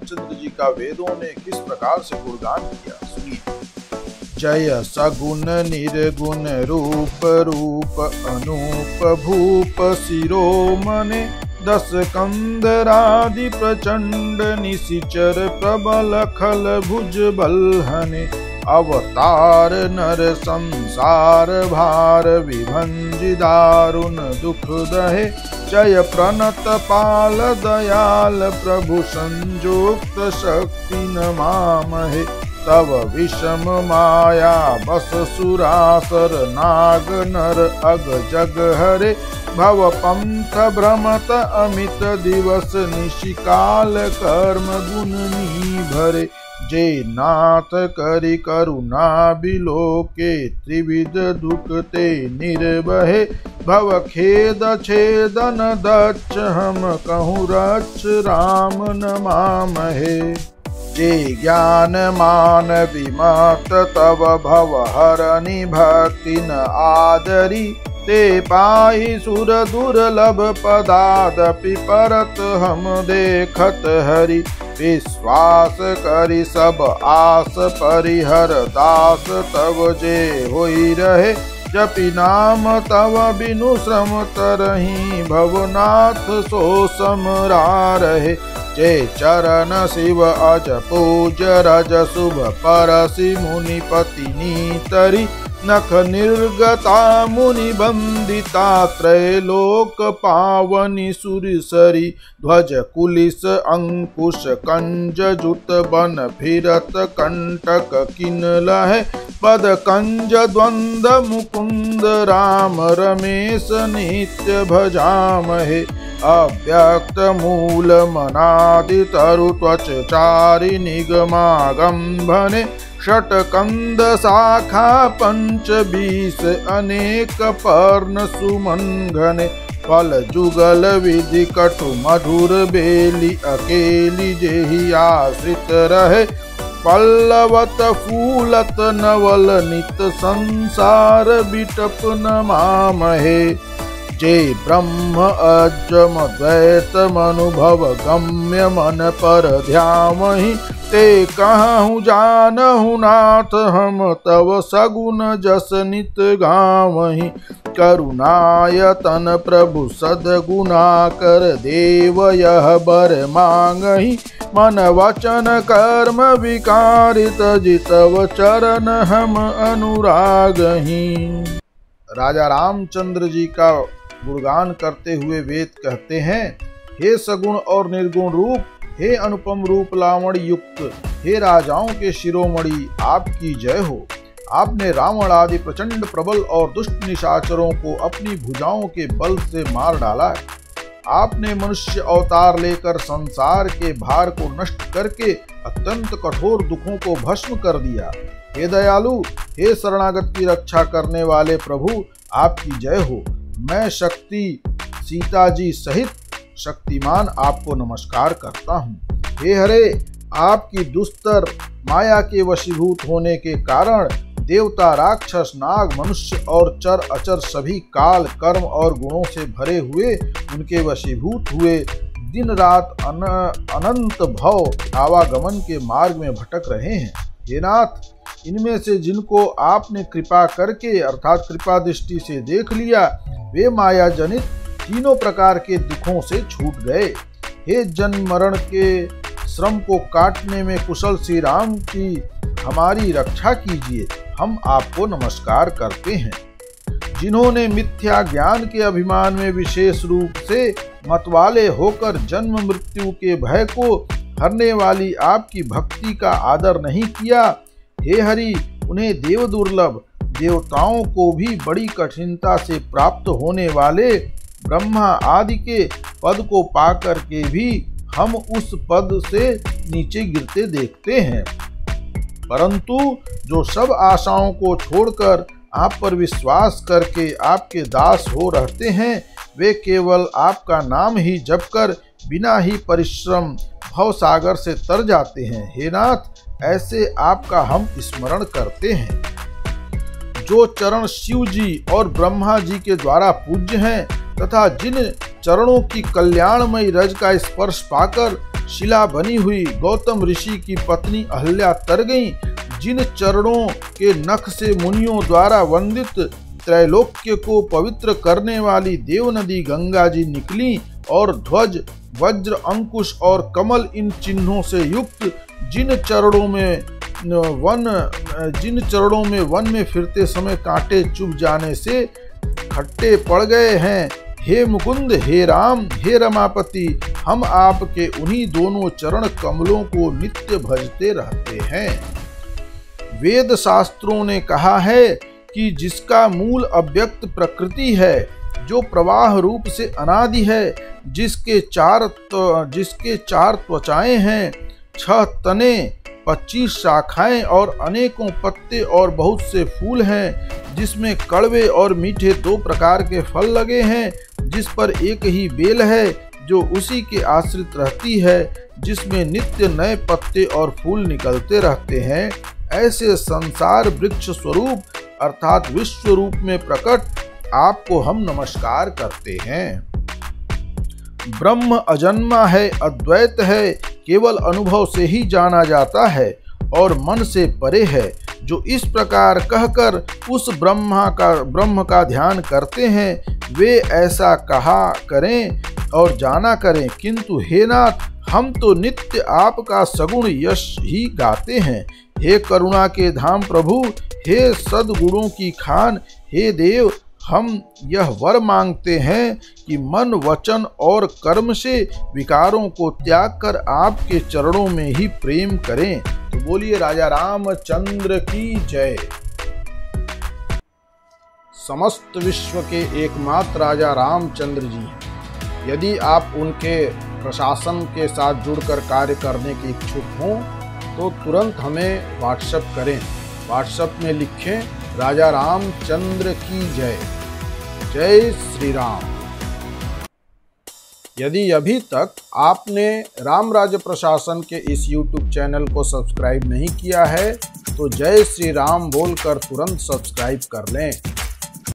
रामचंद्र जी का वेदों ने किस प्रकार से गुणगान किया, सुनिए। जय सगुण निर्गुण रूप रूप अनूप भूप शिरोमणे, दस कंदरादि प्रचंड निशिचर प्रबल खल भुज बल्हने, अवतार नर संसार भार विभंजि दारुण दुख दहे, जय प्रणत पाल दयाल प्रभु संयुक्त शक्ति नमामहे, तव विषम माया बस सुरासर नाग नर अग जग हरे, भव पंथ भ्रमत अमित दिवस निशिकाल कर्म गुण भरे, जे नाथ करि करुणा बिलोके त्रिविध दुख ते निर्भये, भव खेद छेदन दक्ष हम कहूँ रक्ष राम नमामहे, जे ज्ञान मान विमत तव भव हरनि भक्ति न आदरी, ते पाहि सुर दुर्लभ पदादपि परत हम देखत हरि, विश्वास करि सब आस परिहर दास तव जे होई रहे, जपि नाम तव बिनु श्रम तरहि भवनाथ सो समरा रहे, जे चरण शिव अज पूज रज शुभ परसि मुनिपति नीतरी, नख निर्गता मुनि बंदिता त्रैलोक पावनी सुरसरी, ध्वज कुलिस अंकुश कंज जुत बन फिरत कंटक किन लहे, पद कंज द्वंद मुकुंद राम रमेश नित्य भजामहे, अव्यक्त मूल मनादि तरु त्वच चारि निगमागंभने, षट कंद शाखा पंच बीस अनेक पर्ण सुमंघने, फल जुगल विधि कटु मधुर बेली अकेली जेहि आश्रित रहे, पल्लवत फूलत नवल नित संसार बिटप नमामहे, जे ब्रह्म अजम द्वैत मनुभव गम्य मन पर ध्यामहि, ते कहूँ जानहु नाथ हम तव सगुण जस नित गावहि, करुणायतन प्रभु सद्गुणा कर देव यह बर मांगहि, मन वचन कर्म विकारित जितव चरण हम अनुरागहि। राजा रामचंद्र जी का गुणगान करते हुए वेद कहते हैं, हे सगुण और निर्गुण रूप, हे अनुपम रूप लावण्य युक्त, हे राजाओं के शिरोमणि, आपकी जय हो। आपने रावण आदि प्रचंड प्रबल और दुष्ट निशाचरों को अपनी भुजाओं के बल से मार डाला है। आपने मनुष्य अवतार लेकर संसार के भार को नष्ट करके अत्यंत कठोर दुखों को भस्म कर दिया। हे दयालु, हे शरणागत की रक्षा करने वाले प्रभु, आपकी जय हो। मैं शक्ति सीता जी सहित शक्तिमान आपको नमस्कार करता हूँ। हे हरे, आपकी दुस्तर माया के वशीभूत होने के कारण देवता, राक्षस, नाग, मनुष्य और चर अचर सभी काल, कर्म और गुणों से भरे हुए उनके वशीभूत हुए दिन रात अनंत भव आवागमन के मार्ग में भटक रहे हैं। हे नाथ, इनमें से जिनको आपने कृपा करके अर्थात कृपा दृष्टि से देख लिया, वे माया जनित तीनों प्रकार के दुखों से छूट गए। हे जन्म मरण के श्रम को काटने में कुशल श्री राम की हमारी रक्षा कीजिए, हम आपको नमस्कार करते हैं। जिन्होंने मिथ्या ज्ञान के अभिमान में विशेष रूप से मतवाले होकर जन्म मृत्यु के भय को हरने वाली आपकी भक्ति का आदर नहीं किया, हे हरि, उन्हें देव दुर्लभ, देवताओं को भी बड़ी कठिनता से प्राप्त होने वाले ब्रह्मा आदि के पद को पाकर के भी हम उस पद से नीचे गिरते देखते हैं। परंतु जो सब आशाओं को छोड़कर आप पर विश्वास करके आपके दास हो रहते हैं, वे केवल आपका नाम ही जपकर बिना ही परिश्रम भव सागर से तर जाते हैं। हे नाथ, ऐसे आपका हम स्मरण करते हैं। जो चरण शिव जी और ब्रह्मा जी के द्वारा पूज्य हैं तथा जिन चरणों की कल्याणमयी रज का स्पर्श पाकर शिला बनी हुई गौतम ऋषि की पत्नी अहल्या तर गईं, जिन चरणों के नख से मुनियों द्वारा वंदित त्रैलोक्य को पवित्र करने वाली देव नदी गंगा जी निकली, और ध्वज, वज्र, अंकुश और कमल इन चिन्हों से युक्त जिन चरणों में वन में फिरते समय कांटे चुभ जाने से खट्टे पड़ गए हैं, हे मुकुंद, हे राम, हे रमापति, हम आपके उन्हीं दोनों चरण कमलों को नित्य भजते रहते हैं। वेद शास्त्रों ने कहा है कि जिसका मूल अव्यक्त प्रकृति है, जो प्रवाह रूप से अनादि है, जिसके चार त्वचाएं हैं, 6 तने, 25 शाखाएं और अनेकों पत्ते और बहुत से फूल हैं, जिसमें कड़वे और मीठे 2 प्रकार के फल लगे हैं, जिस पर एक ही बेल है जो उसी के आश्रित रहती है, जिसमें नित्य नए पत्ते और फूल निकलते रहते हैं, ऐसे संसार वृक्ष स्वरूप अर्थात विश्व रूप में प्रकट आपको हम नमस्कार करते हैं। ब्रह्म अजन्मा है, अद्वैत है, केवल अनुभव से ही जाना जाता है और मन से परे है। जो इस प्रकार कहकर उस ब्रह्म का ध्यान करते हैं, वे ऐसा कहा करें और जाना करें। किंतु हे नाथ, हम तो नित्य आपका सगुण यश ही गाते हैं। हे करुणा के धाम प्रभु, हे सद्गुणों की खान, हे देव, हम यह वर मांगते हैं कि मन, वचन और कर्म से विकारों को त्याग कर आपके चरणों में ही प्रेम करें। तो बोलिए राजा रामचंद्र की जय। समस्त विश्व के एकमात्र राजा रामचंद्र जी हैं। यदि आप उनके प्रशासन के साथ जुड़कर कार्य करने के इच्छुक हों तो तुरंत हमें व्हाट्सएप करें। व्हाट्सएप में लिखें राजा रामचंद्र की जय, जय श्री राम। यदि अभी तक आपने राम राज्य प्रशासन के इस YouTube चैनल को सब्सक्राइब नहीं किया है तो जय श्री राम बोलकर तुरंत सब्सक्राइब कर लें।